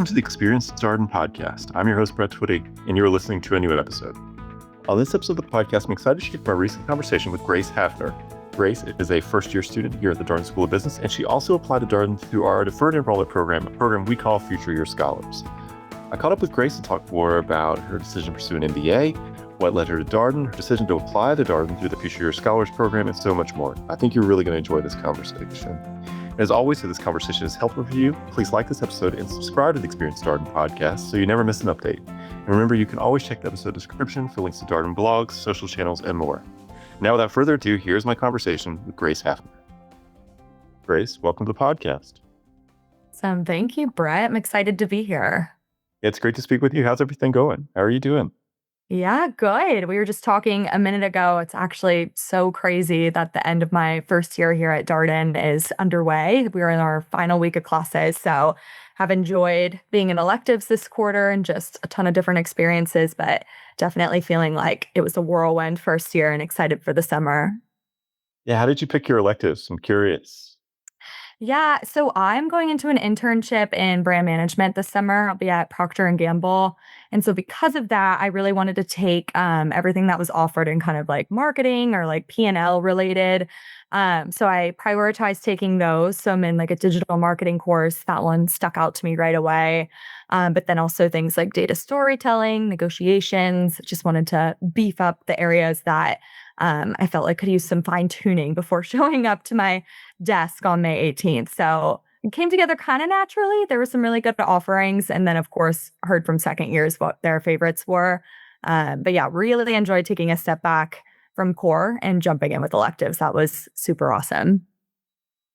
to the Experienced Darden podcast. I'm your host, Brett Twitty, and you are listening to a new episode. On this episode of the podcast, I'm excited to share my recent conversation with Grace Haffner. Grace is a first-year student here at the Darden School of Business, and she also applied to Darden through our Deferred Enrollment Program, a program we call Future Year Scholars. I caught up with Grace to talk more about her decision to pursue an MBA, what led her to Darden, her decision to apply to Darden through the Future Year Scholars Program, and so much more. I think you're really going to enjoy this conversation. As always, if this conversation is helpful for you, please like this episode and subscribe to the Experienced Darden podcast so you never miss an update. And remember, you can always check the episode description for links to Darden blogs, social channels, and more. Now, without further ado, here's my conversation with Grace Haffner. Grace, welcome to the podcast. Thank you, Brett. I'm excited to be here. It's great to speak with you. How's everything going? How are you doing? Yeah, good. We were just talking a minute ago. It's actually so crazy that the end of my first year here at Darden is underway. We're in our final week of classes, so have enjoyed being in electives this quarter and just a ton of different experiences, but definitely feeling like it was a whirlwind first year and excited for the summer. Yeah, how did you pick your electives? I'm curious. Yeah, so I'm going into an internship in brand management this summer. I'll be at Procter and Gamble. And so because of that, I really wanted to take everything that was offered in kind of like marketing or like P&L related. So I prioritized taking those. So I'm in like a digital marketing course. That one stuck out to me right away. But then also things like data storytelling, negotiations, just wanted to beef up the areas that I felt like could use some fine tuning before showing up to my desk on May 18th. So it came together kind of naturally. There were some really good offerings. And then, of course, heard from second years what their favorites were. But yeah, really enjoyed taking a step back from core and jumping in with electives. That was super awesome.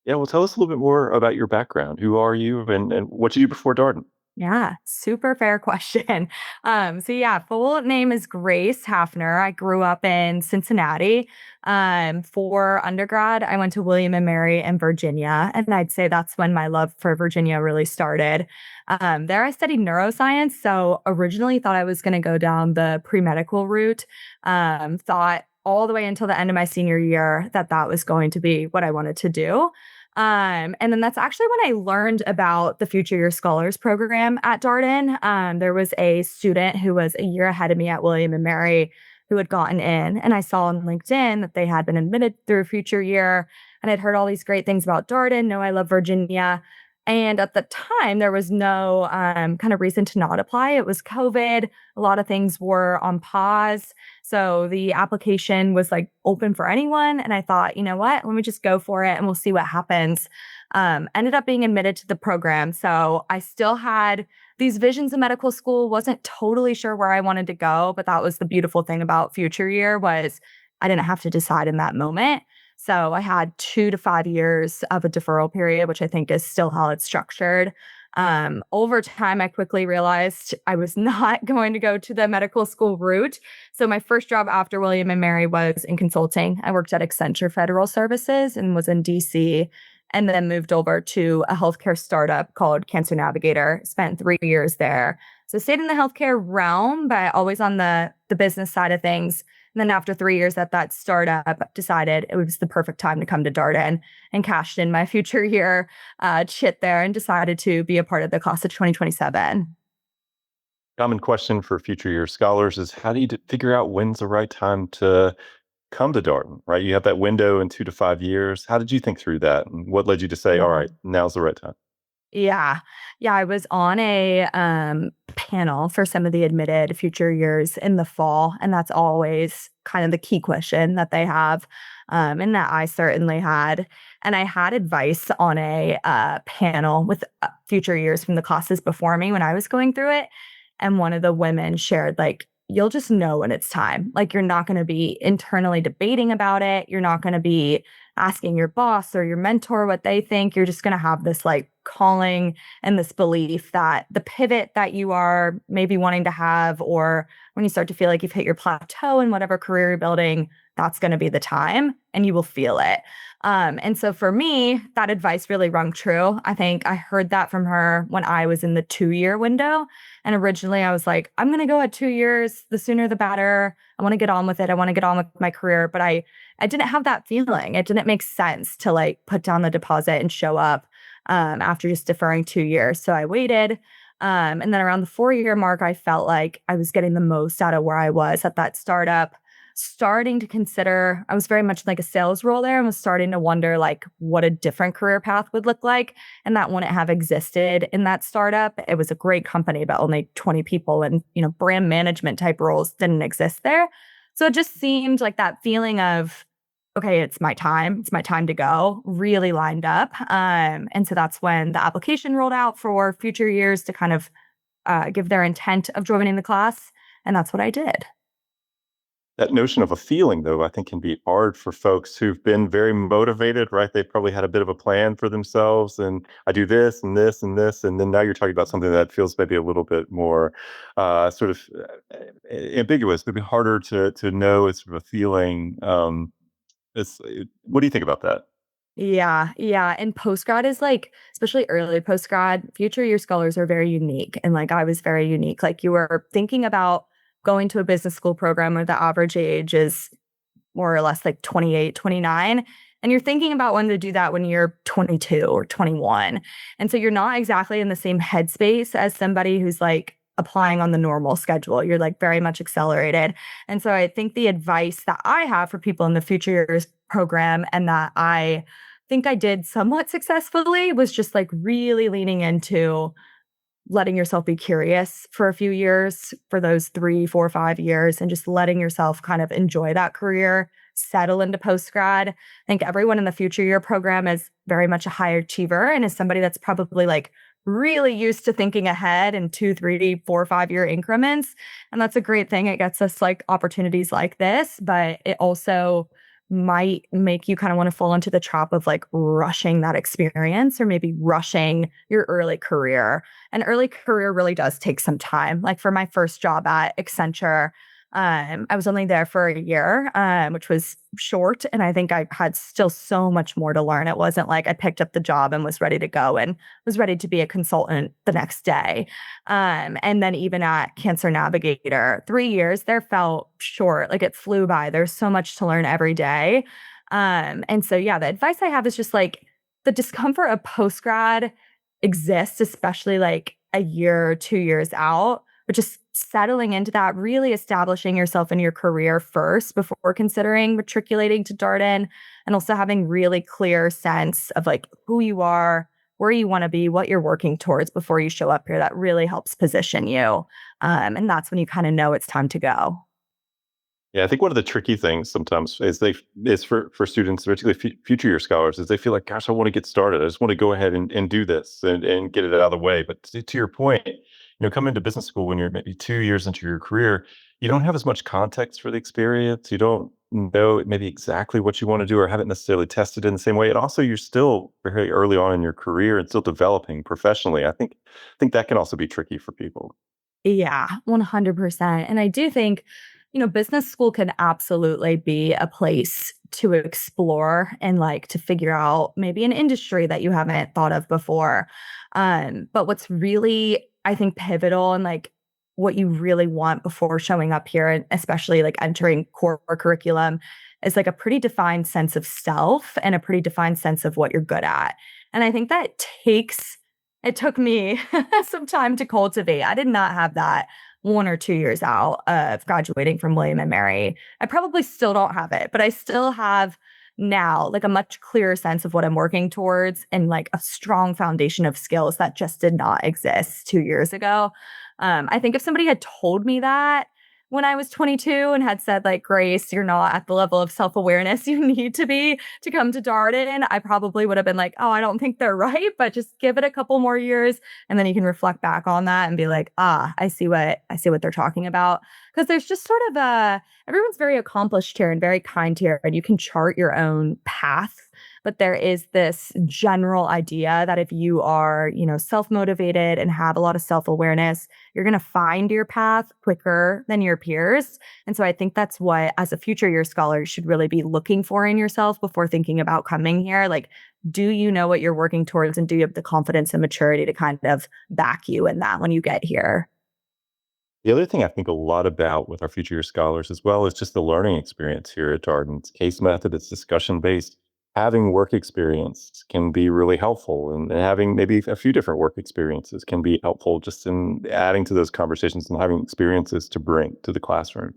Yeah, well, tell us a little bit more about your background. Who are you and what did you do before Darden? Yeah, super fair question. Full name is Grace Haffner. I grew up in Cincinnati. For undergrad, I went to William and Mary in Virginia, and I'd say that's when my love for Virginia really started. There I studied neuroscience, so originally thought I was going to go down the pre-medical route. Thought all the way until the end of my senior year that was going to be what I wanted to do. And then that's actually when I learned about the Future Year Scholars Program at Darden. There was a student who was a year ahead of me at William and Mary who had gotten in, and I saw on LinkedIn that they had been admitted through Future Year, and I'd heard all these great things about Darden. No, I love Virginia. And at the time, there was no kind of reason to not apply. It was COVID. A lot of things were on pause. So the application was like open for anyone. And I thought, you know what, let me just go for it and we'll see what happens. Ended up being admitted to the program. So I still had these visions of medical school, wasn't totally sure where I wanted to go, but that was the beautiful thing about Future Year was I didn't have to decide in that moment. So I had 2 to 5 years of a deferral period, which I think is still how it's structured. Over time, I quickly realized I was not going to go to the medical school route. So my first job after William and Mary was in consulting. I worked at Accenture Federal Services and was in DC, and then moved over to a healthcare startup called Cancer Navigator. Spent 3 years there. So stayed in the healthcare realm, but always on the business side of things. And then after 3 years at that startup, decided it was the perfect time to come to Darden and cashed in my Future Year chit there and decided to be a part of the class of 2027. Common question for Future Year Scholars is how do you figure out when's the right time to come to Darden, right? You have that window in 2 to 5 years. How did you think through that? And what led you to say, all right, now's the right time? Yeah. Yeah. I was on a panel for some of the admitted future years in the fall. And that's always kind of the key question that they have. And that I certainly had. And I had advice on a panel with future years from the classes before me when I was going through it. And one of the women shared, like, you'll just know when it's time. Like, you're not going to be internally debating about it. You're not going to be asking your boss or your mentor what they think. You're just going to have this like calling and this belief that the pivot that you are maybe wanting to have, or when you start to feel like you've hit your plateau in whatever career you're building, that's going to be the time and you will feel it. And so for me, that advice really rung true. I think I heard that from her when I was in the 2-year window. And originally I was like, I'm going to go at 2 years, the sooner the better. I want to get on with it. I want to get on with my career. But I didn't have that feeling. It didn't make sense to like put down the deposit and show up after just deferring 2 years. So I waited. And then around the 4 year mark, I felt like I was getting the most out of where I was at that startup, starting to consider, I was very much like a sales role there and was starting to wonder like what a different career path would look like. And that wouldn't have existed in that startup. It was a great company, but only 20 people and, brand management type roles didn't exist there. So it just seemed like that feeling of, okay, it's my time. It's my time to go, really lined up. And so that's when the application rolled out for future years to kind of give their intent of joining the class. And that's what I did. That notion of a feeling, though, I think can be hard for folks who've been very motivated, right? They've probably had a bit of a plan for themselves, and I do this and this and this, and then now you're talking about something that feels maybe a little bit more sort of ambiguous, maybe harder to know. It's sort of a feeling. What do you think about that? Yeah, yeah. And postgrad is like, especially early postgrad, future year scholars are very unique. And like I was very unique. Like you were thinking about going to a business school program where the average age is more or less like 28, 29. And you're thinking about when to do that when you're 22 or 21. And so you're not exactly in the same headspace as somebody who's like applying on the normal schedule. You're like very much accelerated. And so I think the advice that I have for people in the future years program and that I think I did somewhat successfully was just like really leaning into letting yourself be curious for a few years, for those 3, 4, 5 years, and just letting yourself kind of enjoy that career, settle into post grad. I think everyone in the future year program is very much a high achiever and is somebody that's probably like really used to thinking ahead in 2, 3, 4, 5 year increments. And that's a great thing. It gets us like opportunities like this, but it also might make you kind of want to fall into the trap of like rushing that experience or maybe rushing your early career. And early career really does take some time. Like for my first job at Accenture, I was only there for a year, which was short. And I think I had still so much more to learn. It wasn't like I picked up the job and was ready to go and was ready to be a consultant the next day. And then even at Cancer Navigator, 3 years there felt short, like it flew by. There's so much to learn every day. And so, yeah, the advice I have is just like the discomfort of post grad exists, especially like a year or 2 years out, but just settling into that, really establishing yourself in your career first before considering matriculating to Darden, and also having really clear sense of like who you are, where you want to be, what you're working towards before you show up here. That really helps position you. And that's when you kind of know it's time to go. Yeah, I think one of the tricky things sometimes is for students, particularly future year scholars, is they feel like, gosh, I want to get started. I just want to go ahead and do this and get it out of the way. But to your point, come into business school when you're maybe 2 years into your career, you don't have as much context for the experience. You don't know maybe exactly what you want to do or haven't necessarily tested in the same way. And also, you're still very early on in your career and still developing professionally. I think that can also be tricky for people. Yeah, 100%. And I do think, business school can absolutely be a place to explore and like to figure out maybe an industry that you haven't thought of before. But what's really, I think, pivotal and like what you really want before showing up here, and especially like entering core curriculum, is like a pretty defined sense of self and a pretty defined sense of what you're good at. And I think that it took me some time to cultivate. I did not have that 1 or 2 years out of graduating from William and Mary. I probably still don't have it, but I still have now like a much clearer sense of what I'm working towards and like a strong foundation of skills that just did not exist 2 years ago. I think if somebody had told me that when I was 22 and had said, like, Grace, you're not at the level of self awareness you need to be to come to Darden, I probably would have been like, oh, I don't think they're right, but just give it a couple more years. And then you can reflect back on that and be like, I see what they're talking about. Because there's just sort of everyone's very accomplished here and very kind here, and you can chart your own path. But there is this general idea that if you are, self motivated and have a lot of self awareness, you're going to find your path quicker than your peers. And so I think that's what, as a future year scholar, you should really be looking for in yourself before thinking about coming here. Like, do you know what you're working towards? And do you have the confidence and maturity to kind of back you in that when you get here? The other thing I think a lot about with our future year scholars as well is just the learning experience here at Darden. It's case method, it's discussion based. having work experience can be really helpful, and having maybe a few different work experiences can be helpful just in adding to those conversations and having experiences to bring to the classroom.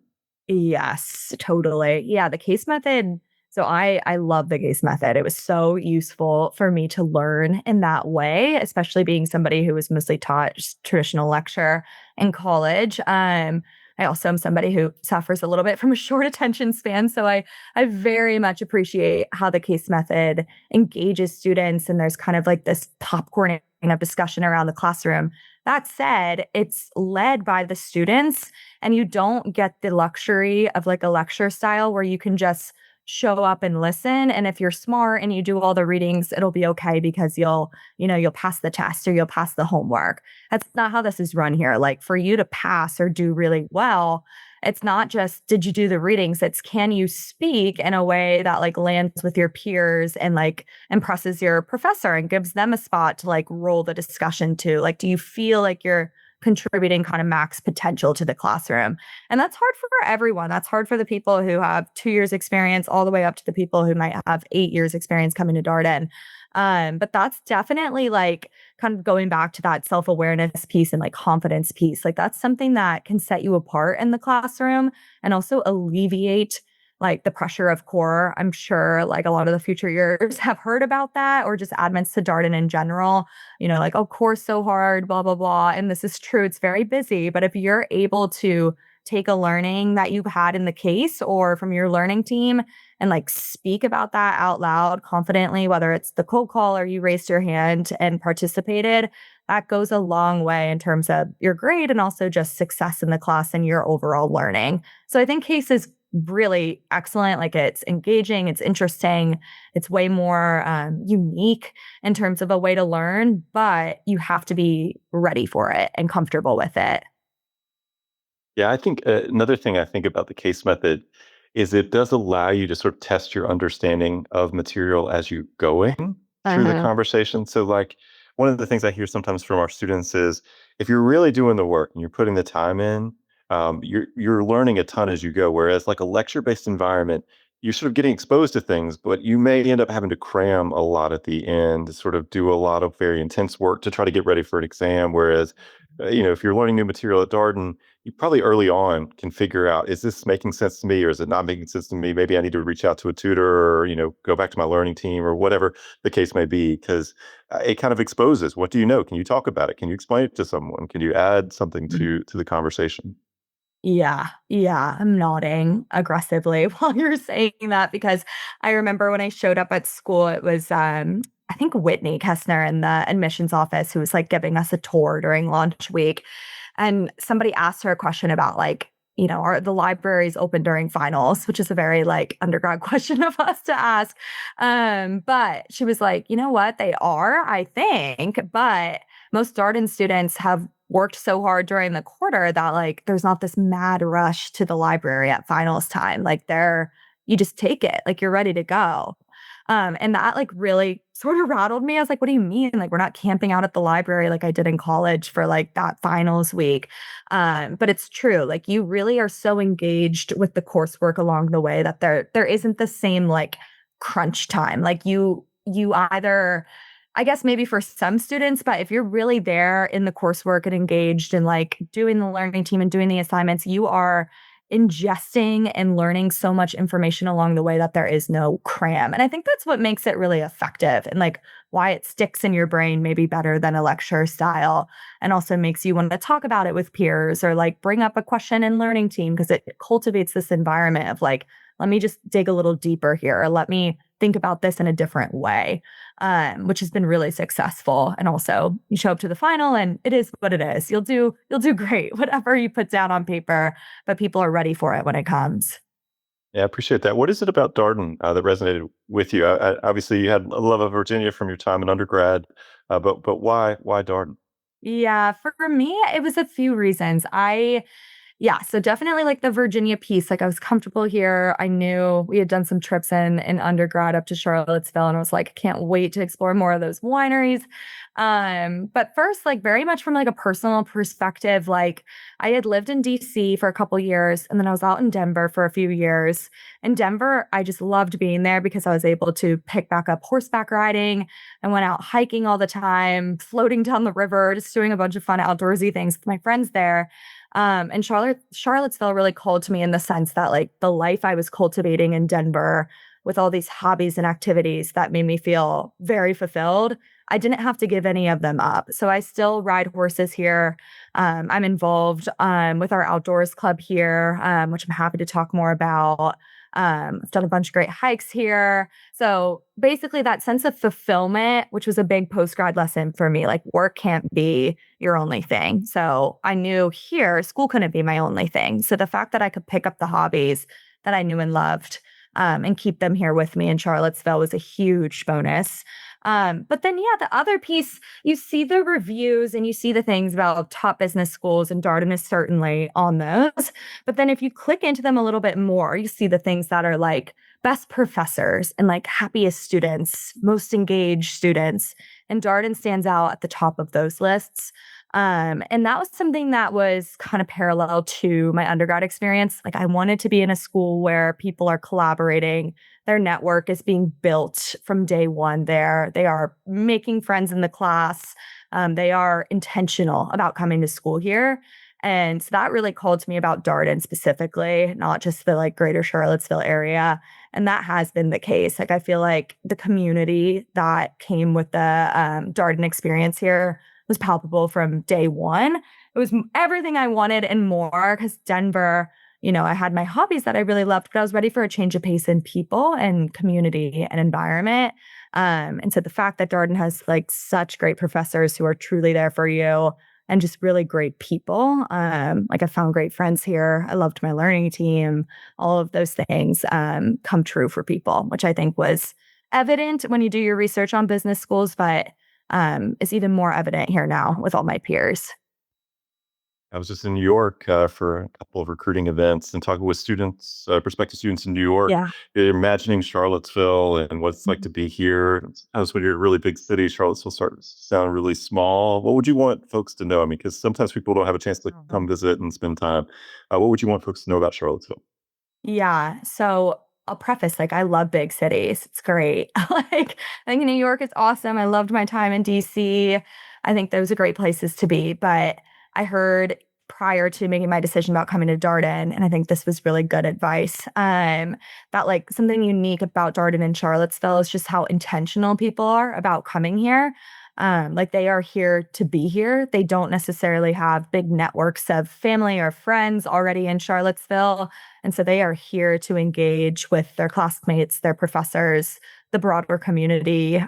Yes, totally. Yeah, the case method. So I love the case method. It was so useful for me to learn in that way, especially being somebody who was mostly taught just traditional lecture in college. I also am somebody who suffers a little bit from a short attention span, so I very much appreciate how the case method engages students, and there's kind of like this popcorning of discussion around the classroom. That said, it's led by the students, and you don't get the luxury of like a lecture style where you can just show up and listen, and if you're smart and you do all the readings, it'll be okay because you'll pass the test or you'll pass the homework. That's not how this is run here. Like, for you to pass or do really well, it's not just did you do the readings, it's can you speak in a way that like lands with your peers and like impresses your professor and gives them a spot to like roll the discussion to. Like, do you feel like you're contributing kind of max potential to the classroom? And that's hard for everyone. That's hard for the people who have 2 years experience all the way up to the people who might have 8 years experience coming to Darden. But that's definitely like kind of going back to that self-awareness piece and like confidence piece. Like, that's something that can set you apart in the classroom and also alleviate like the pressure of core. I'm sure like a lot of the future years have heard about that, or just admins to Darden in general, like, oh, core's so hard, blah, blah, blah. And this is true. It's very busy. But if you're able to take a learning that you've had in the case or from your learning team and like speak about that out loud confidently, whether it's the cold call or you raised your hand and participated, that goes a long way in terms of your grade and also just success in the class and your overall learning. So I think case is really excellent. Like, it's engaging, it's interesting, it's way more unique in terms of a way to learn, but you have to be ready for it and comfortable with it. Yeah, I think another thing I think about the case method is it does allow you to sort of test your understanding of material as you're going through the Uh-huh. conversation. So, like, one of the things I hear sometimes from our students is if you're really doing the work and you're putting the time in, you're learning a ton as you go. Whereas, like a lecture-based environment, you're sort of getting exposed to things, but you may end up having to cram a lot at the end, to sort of do a lot of very intense work to try to get ready for an exam. Whereas, if you're learning new material at Darden, you probably early on can figure out, is this making sense to me or is it not making sense to me? Maybe I need to reach out to a tutor or, go back to my learning team or whatever the case may be, because it kind of exposes, what do you know? Can you talk about it? Can you explain it to someone? Can you add something to the conversation? Yeah, yeah, I'm nodding aggressively while you're saying that because I remember when I showed up at school, it was I think Whitney Kessner in the admissions office who was like giving us a tour during launch week. And somebody asked her a question about like, are the libraries open during finals, which is a very like undergrad question of us to ask. But she was like, you know what? They are, I think, but most Darden students have worked so hard during the quarter that like there's not this mad rush to the library at finals time. Like, you just take it, like you're ready to go. And that like really sort of rattled me. I was like, what do you mean? Like, we're not camping out at the library like I did in college for like that finals week. But it's true. Like, you really are so engaged with the coursework along the way that there isn't the same like crunch time. Like, you either, I guess maybe for some students, but if you're really there in the coursework and engaged and like doing the learning team and doing the assignments, you are ingesting and learning so much information along the way that there is no cram. And I think that's what makes it really effective and like why it sticks in your brain maybe better than a lecture style, and also makes you want to talk about it with peers or like bring up a question in learning team because it cultivates this environment of like, let me just dig a little deeper here, or let me think about this in a different way, which has been really successful. And also, you show up to the final, and it is what it is. You'll do great, whatever you put down on paper, but people are ready for it when it comes. Yeah, I appreciate that. What is it about Darden that resonated with you? Obviously, you had a love of Virginia from your time in undergrad, but why Darden? Yeah, for me, it was a few reasons. I Yeah, so definitely like the Virginia piece. Like I was comfortable here. I knew we had done some trips in undergrad up to Charlottesville, and I was like, I can't wait to explore more of those wineries. But first, like very much from like a personal perspective, like I had lived in DC for a couple years, and then I was out in Denver for a few years. In Denver, I just loved being there because I was able to pick back up horseback riding. I went out hiking all the time, floating down the river, just doing a bunch of fun outdoorsy things with my friends there. And Charlottesville really called to me in the sense that like the life I was cultivating in Denver with all these hobbies and activities that made me feel very fulfilled. I didn't have to give any of them up. So I still ride horses here. I'm involved with our outdoors club here, which I'm happy to talk more about. I've done a bunch of great hikes here. So basically, that sense of fulfillment, which was a big post grad lesson for me, like work can't be your only thing. So I knew here school couldn't be my only thing. So the fact that I could pick up the hobbies that I knew and loved and keep them here with me in Charlottesville was a huge bonus. But then, yeah, the other piece, you see the reviews and you see the things about top business schools, and Darden is certainly on those. But then if you click into them a little bit more, you see the things that are like best professors and like happiest students, most engaged students. And Darden stands out at the top of those lists. And that was something that was kind of parallel to my undergrad experience. Like I wanted to be in a school where people are collaborating, their network is being built from day one there. They are making friends in the class. They are intentional about coming to school here. And so that really called to me about Darden specifically, not just the like greater Charlottesville area. And that has been the case. Like I feel like the community that came with the Darden experience here was palpable from day one. It was everything I wanted and more because Denver, I had my hobbies that I really loved, but I was ready for a change of pace in people and community and environment. And so the fact that Darden has like such great professors who are truly there for you and just really great people. Like I found great friends here. I loved my learning team. All of those things come true for people, which I think was evident when you do your research on business schools, but is even more evident here now with all my peers. I was just in New York for a couple of recruiting events and talking with students, prospective students in New York, Yeah. imagining Charlottesville and what it's like to be here. As when you're in a really big city, Charlottesville starts to sound really small. What would you want folks to know? I mean, because sometimes people don't have a chance to come Mhm. visit and spend time. What would you want folks to know about Charlottesville? Yeah. So I'll preface like I love big cities. It's great. Like I think New York is awesome. I loved my time in DC. I think those are great places to be. But I heard prior to making my decision about coming to Darden, and I think this was really good advice. That like something unique about Darden and Charlottesville is just how intentional people are about coming here. Like they are here to be here. They don't necessarily have big networks of family or friends already in Charlottesville. And so they are here to engage with their classmates, their professors, the broader community,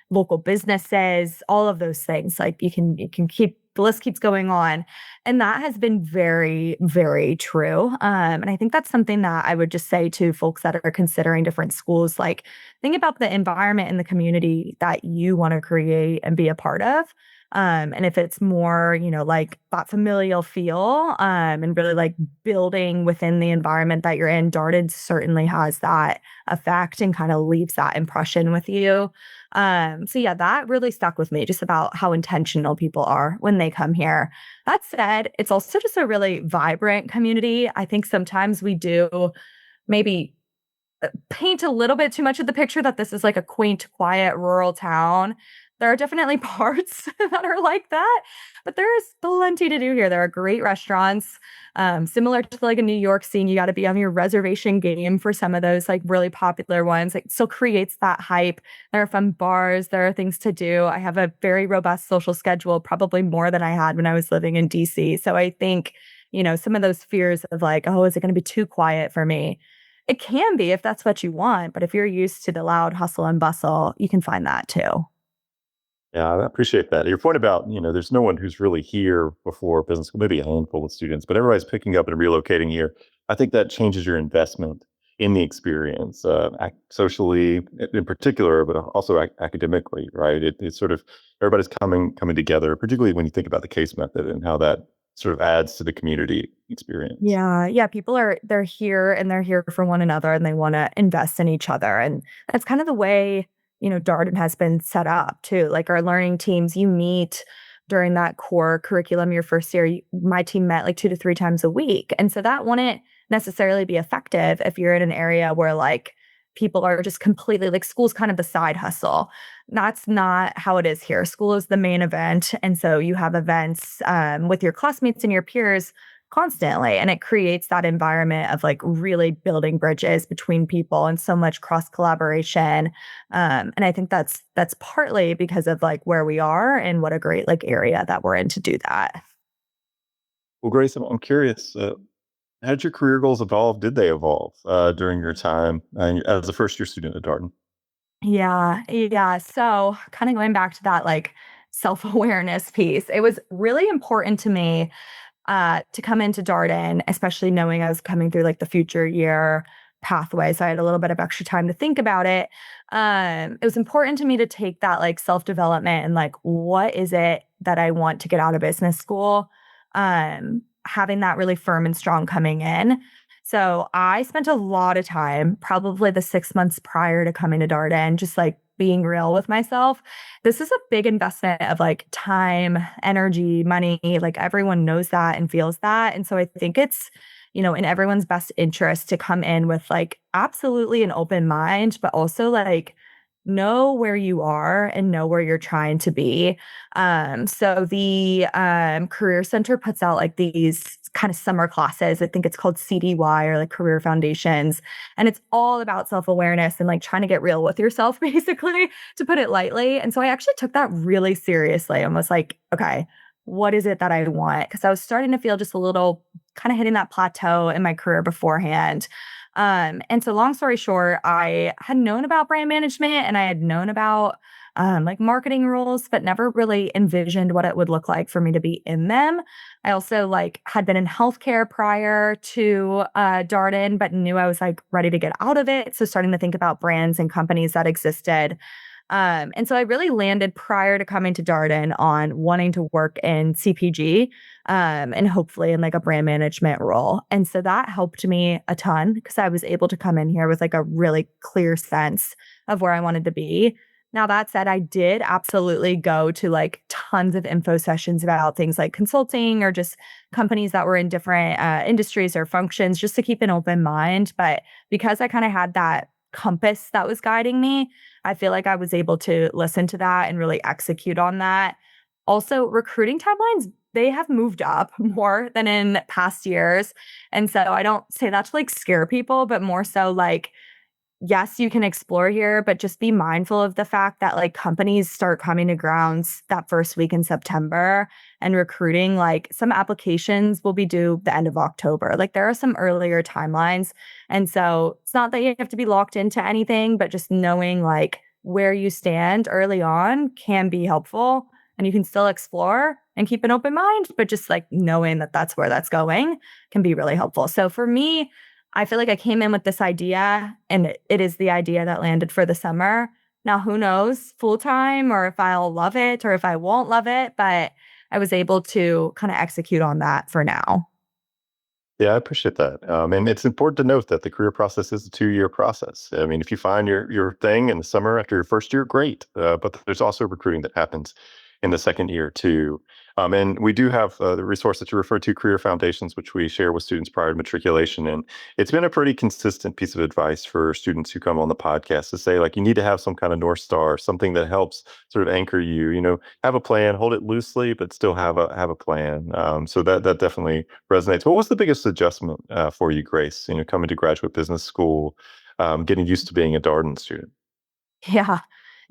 local businesses, all of those things. Like you can keep the list keeps going on. And that has been very, very true. And I think that's something that I would just say to folks that are considering different schools, like think about the environment and the community that you want to create and be a part of. And if it's more, like that familial feel, and really like building within the environment that you're in, Darden certainly has that effect and kind of leaves that impression with you. So yeah, that really stuck with me just about how intentional people are when they come here. That said, it's also just a really vibrant community. I think sometimes we do maybe paint a little bit too much of the picture that this is like a quaint, quiet, rural town. There are definitely parts that are like that, but there is plenty to do here. There are great restaurants, similar to like a New York scene. You got to be on your reservation game for some of those like really popular ones. It still creates that hype. There are fun bars. There are things to do. I have a very robust social schedule, probably more than I had when I was living in DC. So I think, some of those fears of like, oh, is it going to be too quiet for me? It can be if that's what you want, but if you're used to the loud hustle and bustle, you can find that too. Yeah, I appreciate that. Your point about, there's no one who's really here before business school, maybe a handful of students, but everybody's picking up and relocating here. I think that changes your investment in the experience, socially in particular, but also academically, right? It's sort of everybody's coming together, particularly when you think about the case method and how that sort of adds to the community experience. Yeah, yeah, they're here and they're here for one another and they wanna invest in each other, and that's kind of the way, Darden has been set up too. Like, our learning teams, you meet during that core curriculum your first year. My team met, like, 2 to 3 times a week, and so that wouldn't necessarily be effective if you're in an area where, like, people are just completely like, school's kind of the side hustle. That's not how it is here. School is the main event, and so you have events, with your classmates and your peers constantly, and it creates that environment of like really building bridges between people and so much cross collaboration. And I think that's partly because of like where we are and what a great like area that we're in to do that. Well, Grace, I'm curious. How did your career goals evolve? Did they evolve during your time as a first year student at Darden? Yeah, yeah. So kind of going back to that like self-awareness piece, it was really important to me to come into Darden, especially knowing I was coming through like the future year pathway. So I had a little bit of extra time to think about it. It was important to me to take that like self development and like, what is it that I want to get out of business school? Having that really firm and strong coming in. So I spent a lot of time, probably the 6 months prior to coming to Darden, just like being real with myself. This is a big investment of like time, energy, money. Like, everyone knows that and feels that. And so I think it's, in everyone's best interest to come in with like absolutely an open mind, but also like know where you are and know where you're trying to be. So the Career Center puts out like these kind of summer classes. I think it's called CDY, or like Career Foundations. And it's all about self awareness and like trying to get real with yourself, basically, to put it lightly. And so I actually took that really seriously and was like, okay, what is it that I want? Because I was starting to feel just a little kind of hitting that plateau in my career beforehand. And so long story short, I had known about brand management and I had known about like marketing roles, but never really envisioned what it would look like for me to be in them. I also like had been in healthcare prior to Darden, but knew I was like ready to get out of it. So starting to think about brands and companies that existed. And so I really landed prior to coming to Darden on wanting to work in CPG, and hopefully in like a brand management role. And so that helped me a ton because I was able to come in here with like a really clear sense of where I wanted to be. Now, that said, I did absolutely go to like tons of info sessions about things like consulting or just companies that were in different industries or functions, just to keep an open mind. But because I kind of had that compass that was guiding me, I feel like I was able to listen to that and really execute on that. Also, recruiting timelines, they have moved up more than in past years. And so I don't say that to like scare people, but more so like, yes, you can explore here, but just be mindful of the fact that like companies start coming to grounds that first week in September, and recruiting, like some applications will be due the end of October. Like, there are some earlier timelines. And so it's not that you have to be locked into anything, but just knowing like where you stand early on can be helpful, and you can still explore and keep an open mind, but just like knowing that that's where that's going can be really helpful. So for me, I feel like I came in with this idea, and it is the idea that landed for the summer. Now, who knows full time, or if I'll love it or if I won't love it, but I was able to kind of execute on that for now. Yeah, I appreciate that. And it's important to note that the career process is a 2-year process. I mean, if you find your thing in the summer after your first year, great. But there's also recruiting that happens in the second year too. And we do have the resource that you referred to, Career Foundations, which we share with students prior to matriculation. And it's been a pretty consistent piece of advice for students who come on the podcast to say, like, you need to have some kind of North Star, something that helps sort of anchor you. Have a plan, hold it loosely, but still have a plan. So that definitely resonates. What was the biggest adjustment for you, Grace? Coming to graduate business school, getting used to being a Darden student. Yeah.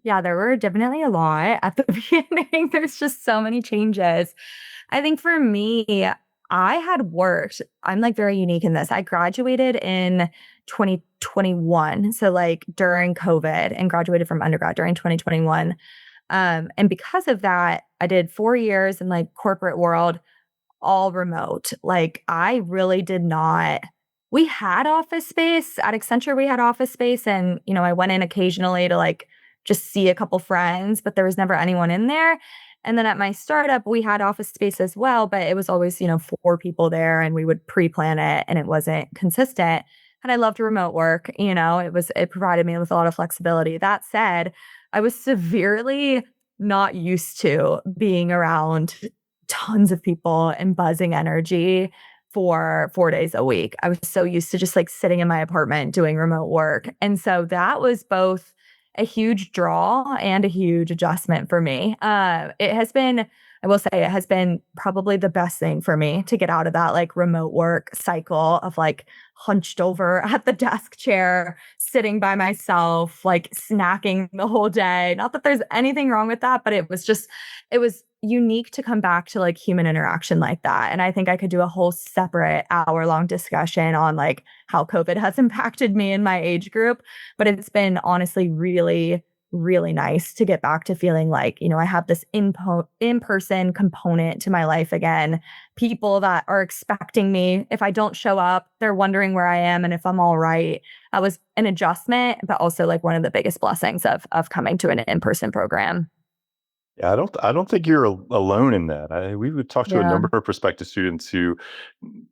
Yeah, there were definitely a lot at the beginning. There's just so many changes. I think for me, I had worked, I'm like very unique in this. I graduated in 2021. So like during COVID, and graduated from undergrad during 2021. And because of that, I did 4 years in like corporate world, all remote. Like, I really did not. We had office space at Accenture. We had office space, and I went in occasionally to like just see a couple friends, but there was never anyone in there. And then at my startup, we had office space as well, but it was always, 4 people there and we would pre-plan it and it wasn't consistent. And I loved remote work, it provided me with a lot of flexibility. That said, I was severely not used to being around tons of people and buzzing energy for 4 days a week. I was so used to just like sitting in my apartment doing remote work. And so that was both a huge draw and a huge adjustment for me. I will say it has been probably the best thing for me to get out of that like remote work cycle of like hunched over at the desk chair, sitting by myself, like snacking the whole day. Not that there's anything wrong with that, but it was unique to come back to like human interaction like that. And I think I could do a whole separate hour-long discussion on like how COVID has impacted me in my age group. But it's been honestly really, really nice to get back to feeling like, I have this in-person component to my life again. People that are expecting me. If I don't show up, they're wondering where I am and if I'm all right. That was an adjustment, but also like one of the biggest blessings of coming to an in-person program. Yeah, I don't think you're alone in that. We would talk to a Yeah. number of prospective students who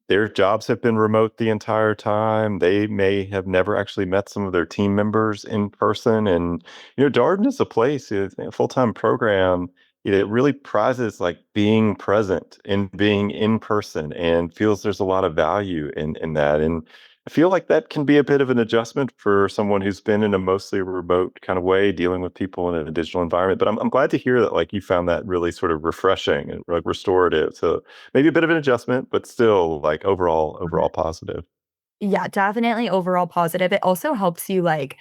their jobs have been remote the entire time. They may have never actually met some of their team members in person. And, Darden is a place, it's a full-time program. It really prizes like being present and being in person and feels there's a lot of value in that. And I feel like that can be a bit of an adjustment for someone who's been in a mostly remote kind of way, dealing with people in a digital environment. But I'm glad to hear that like you found that really sort of refreshing and like restorative. So maybe a bit of an adjustment, but still like overall positive. Yeah, definitely overall positive. It also helps you like,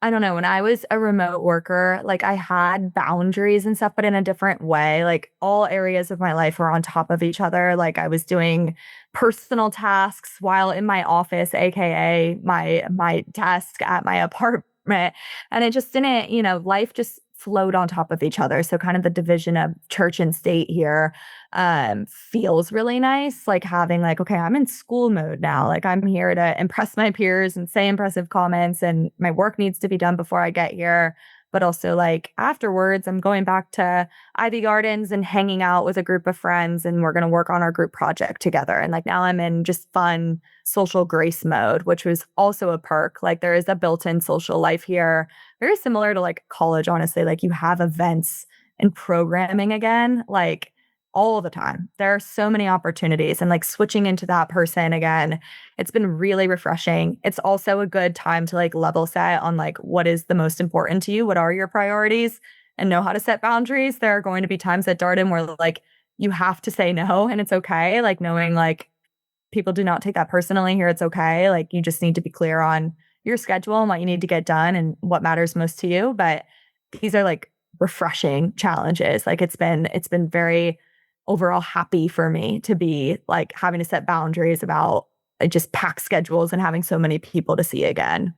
I don't know, when I was a remote worker, like I had boundaries and stuff, but in a different way. Like all areas of my life were on top of each other. Like I was doing personal tasks while in my office, aka my desk at my apartment. And it just didn't, life just flowed on top of each other. So kind of the division of church and state here feels really nice, like having like, okay, I'm in school mode now, like I'm here to impress my peers and say impressive comments and my work needs to be done before I get here, but also like afterwards I'm going back to Ivy Gardens and hanging out with a group of friends and we're going to work on our group project together. And like now I'm in just fun social grace mode, which was also a perk. Like there is a built-in social life here, very similar to like college, honestly. Like you have events and programming again, like all the time. There are so many opportunities and like switching into that person again, it's been really refreshing. It's also a good time to like level set on like what is the most important to you, what are your priorities, and know how to set boundaries. There are going to be times at Darden where like you have to say no and it's okay. Like knowing like people do not take that personally here. It's okay. Like you just need to be clear on your schedule and what you need to get done and what matters most to you. But these are like refreshing challenges. Like it's been very overall happy for me to be like having to set boundaries about just packed schedules and having so many people to see again.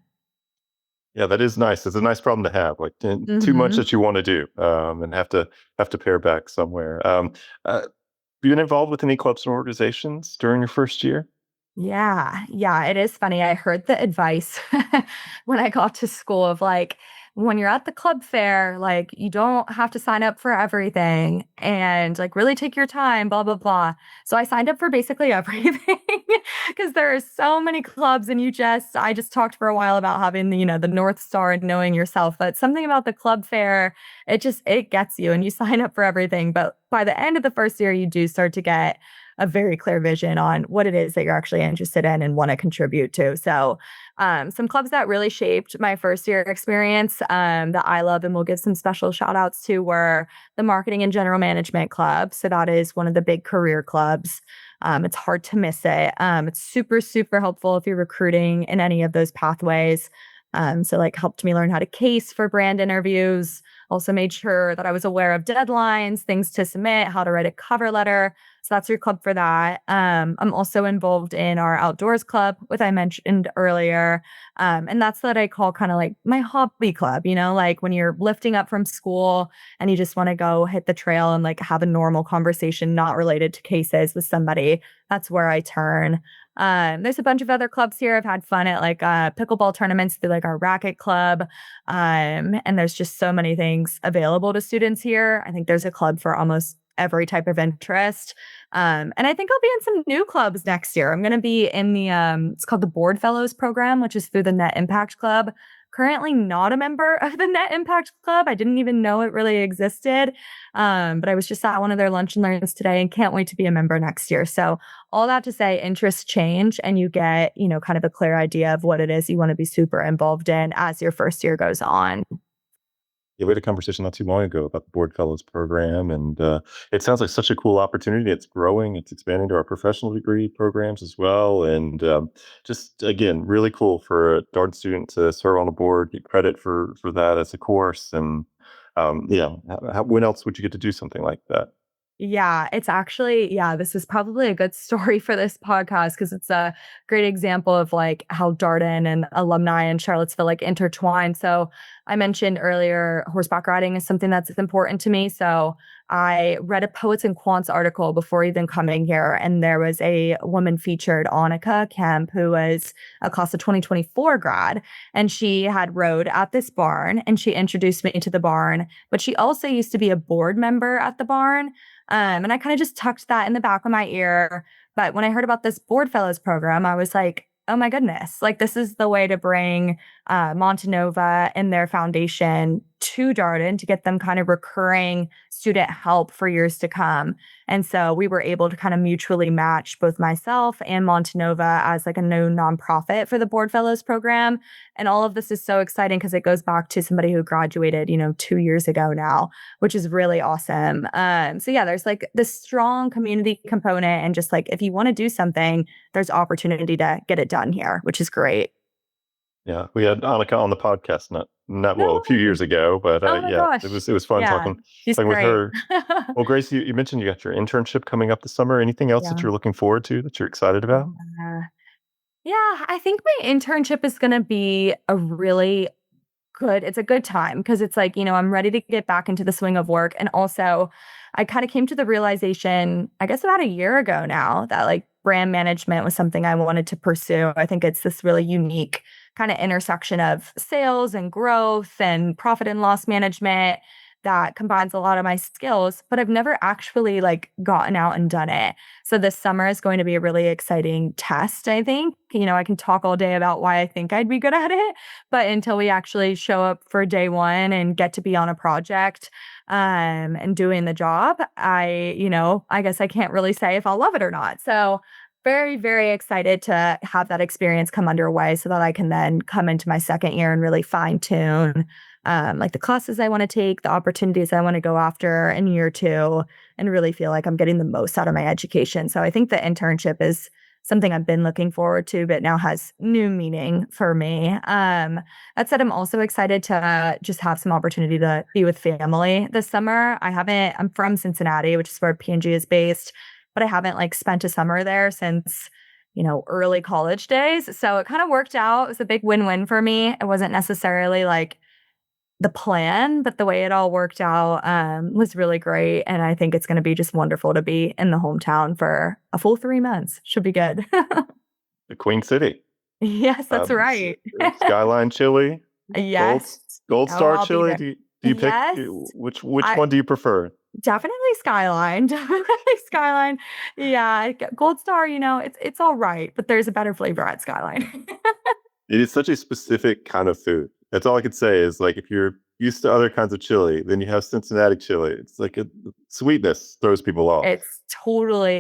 Yeah, that is nice. It's a nice problem to have, like too much Mhm. that you want to do, and have to pare back somewhere. Have you been involved with any clubs or organizations during your first year? Yeah, yeah, it is funny. I heard the advice when I got to school of like, when you're at the club fair, like you don't have to sign up for everything and like really take your time, blah, blah, blah. So I signed up for basically everything because there are so many clubs and I just talked for a while about having the, the North Star and knowing yourself, but something about the club fair, it gets you and you sign up for everything. But by the end of the first year, you do start to get a very clear vision on what it is that you're actually interested in and want to contribute to. So, some clubs that really shaped my first year experience that I love and we'll give some special shout outs to were the Marketing and General Management Club. So, that is one of the big career clubs. It's hard to miss it. It's super, super helpful if you're recruiting in any of those pathways. So, like, helped me learn how to case for brand interviews. Also, made sure that I was aware of deadlines, things to submit, how to write a cover letter. So that's your club for that. I'm also involved in our outdoors club, which I mentioned earlier. And that's what I call kind of like my hobby club, like when you're lifting up from school and you just want to go hit the trail and like have a normal conversation not related to cases with somebody. That's where I turn. There's a bunch of other clubs here. I've had fun at like pickleball tournaments through like our racket club. And there's just so many things available to students here. I think there's a club for almost every type of interest. And I think I'll be in some new clubs next year. I'm going to be in the, it's called the Board Fellows program, which is through the Net Impact Club. Currently not a member of the Net Impact Club. I didn't even know it really existed. But I was just at one of their lunch and learns today and can't wait to be a member next year. So all that to say, interests change and you get, kind of a clear idea of what it is you want to be super involved in as your first year goes on. Yeah, we had a conversation not too long ago about the Board Fellows program, and it sounds like such a cool opportunity. It's growing, it's expanding to our professional degree programs as well, and just again, really cool for a Darden student to serve on a board, get credit for that as a course, and when else would you get to do something like that? Yeah, it's actually, yeah, this is probably a good story for this podcast because it's a great example of like how Darden and alumni in Charlottesville like intertwine. So I mentioned earlier, horseback riding is something that's important to me. So I read a Poets and Quants article before even coming here, and there was a woman featured, Annika Kemp, who was a class of 2024 grad, and she had rode at this barn, and she introduced me to the barn, but she also used to be a board member at the barn. And I kind of just tucked that in the back of my ear. But when I heard about this Board Fellows program, I was like, oh my goodness, like this is the way to bring Montanova and their foundation to Darden to get them kind of recurring student help for years to come. And so we were able to kind of mutually match both myself and Montanova as like a new nonprofit for the Board Fellows program. And all of this is so exciting because it goes back to somebody who graduated, 2 years ago now, which is really awesome. So yeah, there's like this strong community component. And just like, if you want to do something, there's opportunity to get it done here, which is great. Yeah, we had Annika on the podcast not No well a few way. years ago, but Oh my yeah, it gosh. was fun Yeah, she's talking with great. her. Well, Grace, you mentioned you got your internship coming up this summer. Anything else that Yeah. you're looking forward to that you're excited about? Yeah. Yeah, I think my internship is gonna be a really good it's a good time because it's like, I'm ready to get back into the swing of work. And also, I kind of came to the realization, I guess about a year ago now, that like brand management was something I wanted to pursue. I think it's this really unique kind of intersection of sales and growth and profit and loss management that combines a lot of my skills, but I've never actually like gotten out and done it. So this summer is going to be a really exciting test, I think. I can talk all day about why I think I'd be good at it, but until we actually show up for day one and get to be on a project and doing the job, I guess I can't really say if I'll love it or not. So very, very excited to have that experience come underway so that I can then come into my second year and really fine tune like the classes I want to take, the opportunities I want to go after in year two, and really feel like I'm getting the most out of my education. So I think the internship is something I've been looking forward to, but now has new meaning for me. That said, I'm also excited to just have some opportunity to be with family this summer. I'm from Cincinnati, which is where P&G is based, but I haven't like spent a summer there since, early college days. So it kind of worked out. It was a big win-win for me. It wasn't necessarily like the plan, but the way it all worked out was really great. And I think it's going to be just wonderful to be in the hometown for a full 3 months. Should be good. The Queen City, Yes, that's s- right. Skyline Chili, Gold Yes. Gold Oh, Star I'll be Chili. there. Do you pick Yes. which I one do you prefer? definitely Skyline. Definitely Skyline. Yeah. Gold Star, it's all right, but there's a better flavor at Skyline. It is such a specific kind of food. That's all I could say is like if you're used to other kinds of chili, then you have Cincinnati chili. It's like sweetness throws people off. It's totally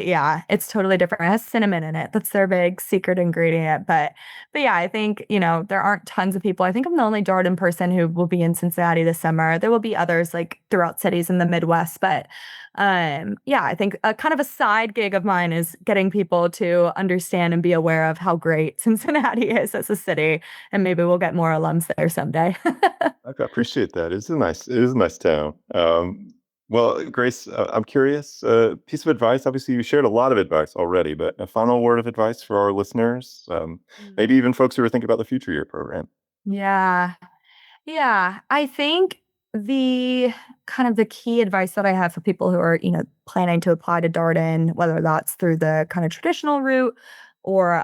different. It has cinnamon in it. That's their big secret ingredient. But yeah, I think, there aren't tons of people. I think I'm the only Darden person who will be in Cincinnati this summer. There will be others like throughout cities in the Midwest. But yeah, I think a kind of a side gig of mine is getting people to understand and be aware of how great Cincinnati is as a city. And maybe we'll get more alums there someday. I appreciate that. It is a nice town. Well, Grace, I'm curious. Piece of advice. Obviously, you shared a lot of advice already, but a final word of advice for our listeners, maybe even folks who are thinking about the future of your program. Yeah. Yeah, I think the kind of the key advice that I have for people who are, planning to apply to Darden, whether that's through the kind of traditional route or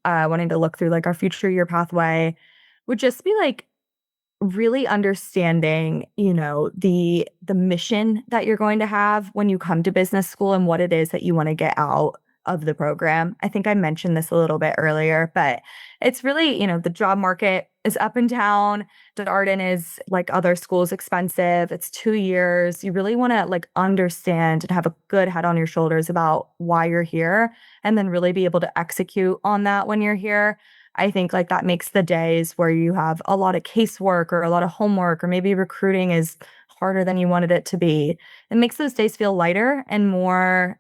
wanting to look through like our future year pathway, would just be like really understanding, the mission that you're going to have when you come to business school and what it is that you want to get out of the program. I think I mentioned this a little bit earlier, but it's really, the job market is up and down. Darden is like other schools expensive. It's 2 years. You really want to like understand and have a good head on your shoulders about why you're here and then really be able to execute on that when you're here. I think like that makes the days where you have a lot of casework or a lot of homework or maybe recruiting is harder than you wanted it to be. It makes those days feel lighter and more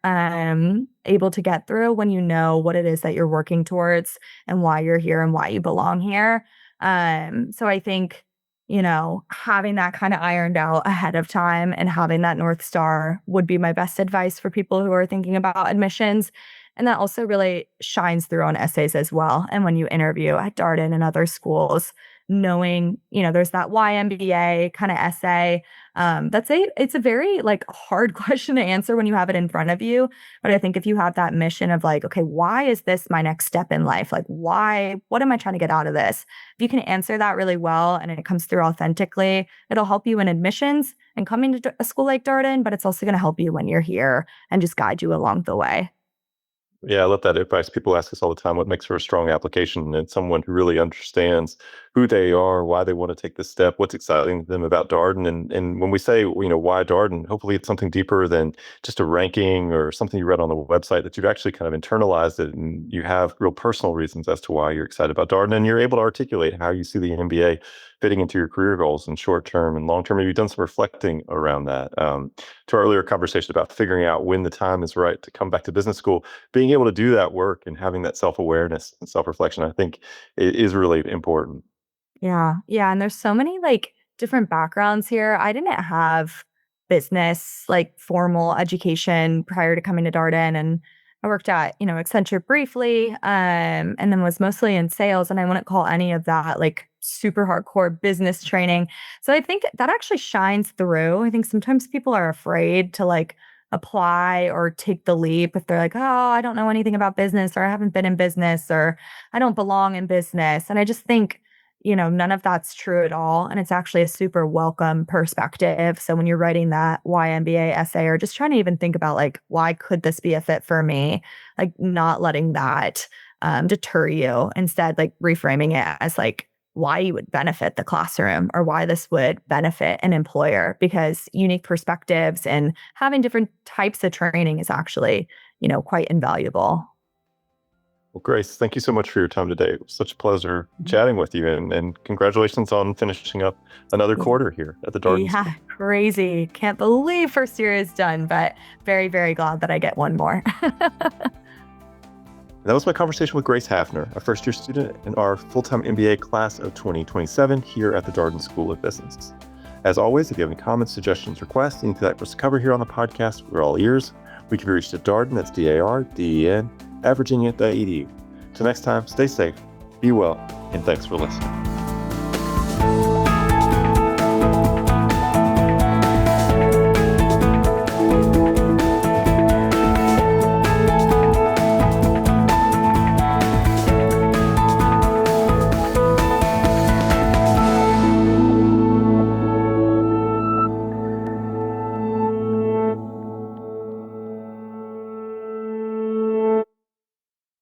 able to get through when you know what it is that you're working towards and why you're here and why you belong here. So I think, having that kind of ironed out ahead of time and having that North Star would be my best advice for people who are thinking about admissions. And that also really shines through on essays as well. And when you interview at Darden and other schools, knowing, there's that YMBA kind of essay. It's a very like hard question to answer when you have it in front of you. But I think if you have that mission of like, okay, why is this my next step in life? Like, what am I trying to get out of this? If you can answer that really well and it comes through authentically, it'll help you in admissions and coming to a school like Darden, but it's also going to help you when you're here and just guide you along the way. Yeah, I love that advice. People ask us all the time what makes for a strong application, and someone who really understands who they are, why they want to take this step, what's exciting to them about Darden. And when we say, why Darden, hopefully it's something deeper than just a ranking or something you read on the website, that you've actually kind of internalized it and you have real personal reasons as to why you're excited about Darden, and you're able to articulate how you see the MBA fitting into your career goals in short term and long term. Maybe you've done some reflecting around that. To our earlier conversation about figuring out when the time is right to come back to business school, being able to do that work and having that self-awareness and self-reflection, I think is really important. Yeah. Yeah. And there's so many like different backgrounds here. I didn't have business, like formal education prior to coming to Darden. And I worked at, Accenture briefly, and then was mostly in sales. And I wouldn't call any of that like super hardcore business training. So I think that actually shines through. I think sometimes people are afraid to like apply or take the leap if they're like, oh, I don't know anything about business, or I haven't been in business, or I don't belong in business. And I just think, none of that's true at all. And it's actually a super welcome perspective. So when you're writing that YMBA essay or just trying to even think about like, why could this be a fit for me? Like not letting that deter you. Instead, like reframing it as like why you would benefit the classroom or why this would benefit an employer, because unique perspectives and having different types of training is actually, quite invaluable. Well, Grace, thank you so much for your time today. It was such a pleasure chatting with you, and congratulations on finishing up another quarter here at the Darden School. Yeah, crazy. Can't believe first year is done, but very, very glad that I get one more. That was my conversation with Grace Haffner, a first-year student in our full-time MBA class of 2027 here at the Darden School of Business. As always, if you have any comments, suggestions, requests, anything that for us to cover here on the podcast, we're all ears. We can be reached at Darden, that's DARDEN, @virginia.edu. Till next time, stay safe, be well, and thanks for listening.